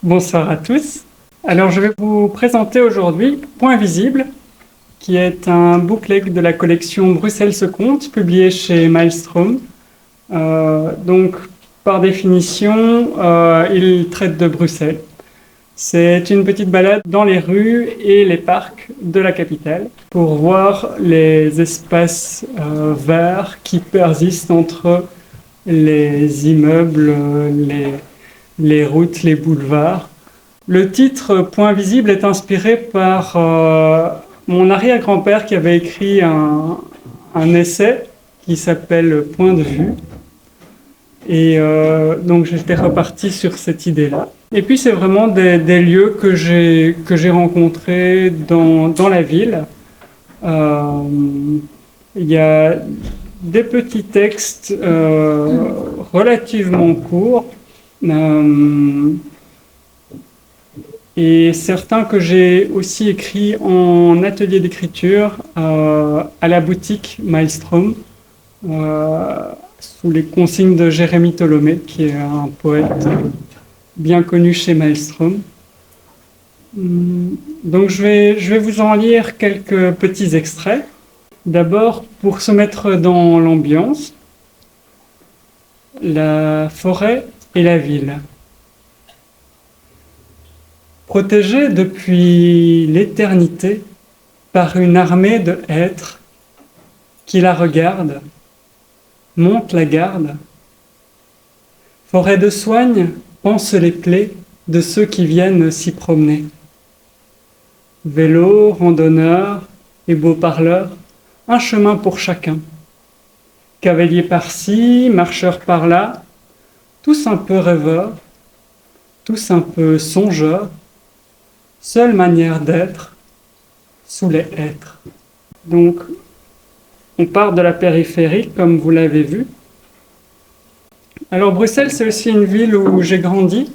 Bonsoir à tous. Alors, je vais vous présenter aujourd'hui Point Visible, qui est un booklet de la collection Bruxelles se compte, publié chez Maelstrom. Donc, par définition, il traite de Bruxelles. C'est une petite balade dans les rues et les parcs de la capitale pour voir les espaces verts qui persistent entre les immeubles, les routes, les boulevards. Le titre Point visible est inspiré par mon arrière-grand-père qui avait écrit un essai qui s'appelle Point de vue. Et donc j'étais reparti sur cette idée-là. Et puis c'est vraiment des lieux que j'ai rencontrés dans la ville. Il y a des petits textes relativement courts. Et certains que j'ai aussi écrits en atelier d'écriture à la boutique Maelstrom, sous les consignes de Jérémy Tolomé, qui est un poète bien connu chez Maelstrom. Donc je vais vous en lire quelques petits extraits. D'abord, pour se mettre dans l'ambiance, la forêt et la ville. Protégée depuis l'éternité par une armée de hêtres qui la regardent, monte la garde. Forêt de soigne pense les plaies de ceux qui viennent s'y promener. Vélos, randonneurs et beaux parleurs, un chemin pour chacun. Cavaliers par-ci, marcheurs par-là, tous un peu rêveurs, tous un peu songeurs, seule manière d'être sous les hêtres. Donc, on part de la périphérie, comme vous l'avez vu. Alors, Bruxelles, c'est aussi une ville où j'ai grandi.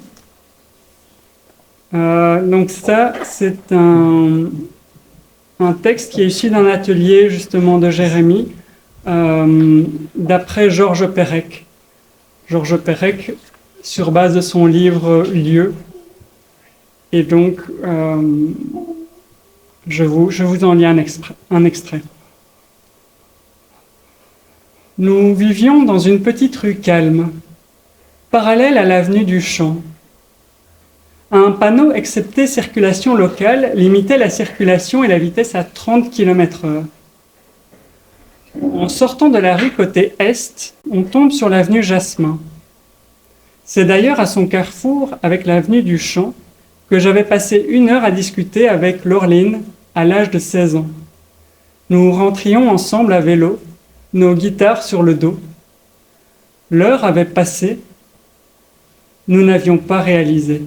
Donc ça, c'est un texte qui est issu d'un atelier, justement, de Jérémy, d'après Georges Perec. Georges Perec, sur base de son livre « Lieux ». Et donc, je vous en lis un extrait. Nous vivions dans une petite rue calme, parallèle à l'avenue du Champ. Un panneau « Excepté circulation locale » limitait la circulation et la vitesse à 30 km/h. En sortant de la rue côté est, on tombe sur l'avenue Jasmin. C'est d'ailleurs à son carrefour avec l'avenue du Champ que j'avais passé 1 heure à discuter avec Laureline à l'âge de 16 ans. Nous rentrions ensemble à vélo, nos guitares sur le dos. L'heure avait passé, nous n'avions pas réalisé.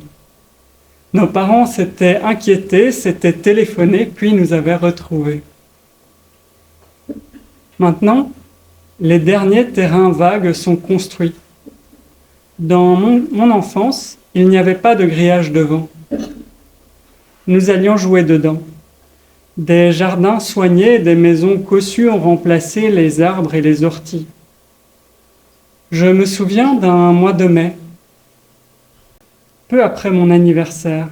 Nos parents s'étaient inquiétés, s'étaient téléphonés, puis nous avaient retrouvés. Maintenant, les derniers terrains vagues sont construits. Dans mon enfance, il n'y avait pas de grillage devant. Nous allions jouer dedans. Des jardins soignés, des maisons cossues ont remplacé les arbres et les orties. Je me souviens d'un mois de mai, peu après mon anniversaire.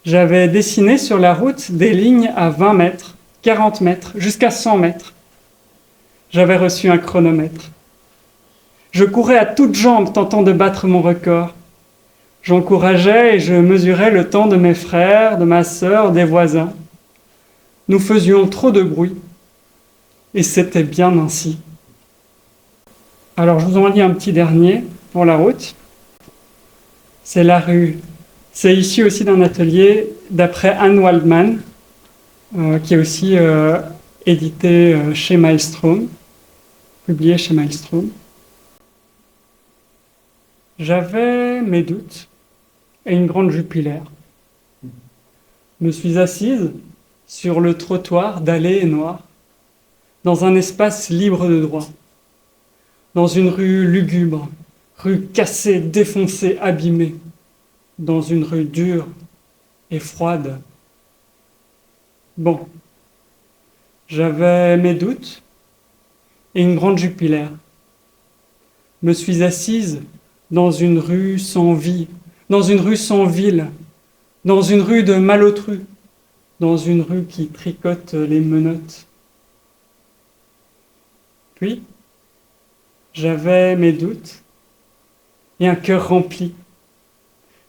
J'avais dessiné sur la route des lignes à 20 mètres, 40 mètres, jusqu'à 100 mètres. J'avais reçu un chronomètre. Je courais à toutes jambes tentant de battre mon record. J'encourageais et je mesurais le temps de mes frères, de ma sœur, des voisins. Nous faisions trop de bruit. Et c'était bien ainsi. Alors, je vous en lis un petit dernier pour la route. C'est la rue. C'est issu aussi d'un atelier d'après Anne Waldman, qui est aussi édité chez Maelstrom, publié chez Maelstrom. J'avais mes doutes et une grande jupilaire. Je me suis assise sur le trottoir dallé et noir, dans un espace libre de droit, dans une rue lugubre, rue cassée, défoncée, abîmée, dans une rue dure et froide. Bon, j'avais mes doutes et une grande jupilaire. Me suis assise dans une rue sans vie, dans une rue sans ville, dans une rue de malotru, dans une rue qui tricote les menottes. Puis, j'avais mes doutes et un cœur rempli.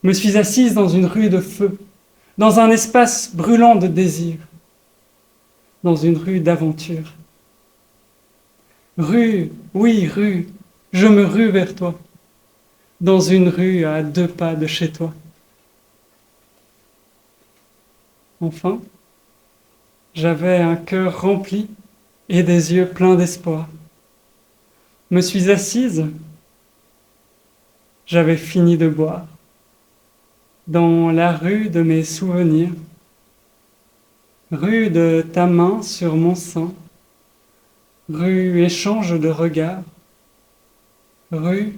Me suis assise dans une rue de feu, dans un espace brûlant de désir, dans une rue d'aventure. Rue, oui, rue, je me rue vers toi, dans une rue à 2 pas de chez toi. Enfin, j'avais un cœur rempli et des yeux pleins d'espoir. Me suis assise, j'avais fini de boire, dans la rue de mes souvenirs, rue de ta main sur mon sein, rue échange de regards, rue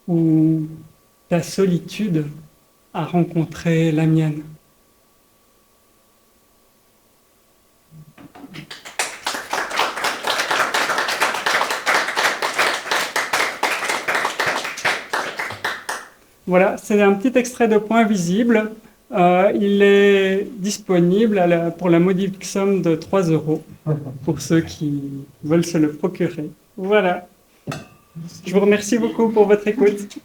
où ta solitude a rencontré la mienne. Voilà, c'est un petit extrait de Point visible. Il est disponible pour la modique somme de 3 € pour ceux qui veulent se le procurer. Voilà. Je vous remercie beaucoup pour votre écoute.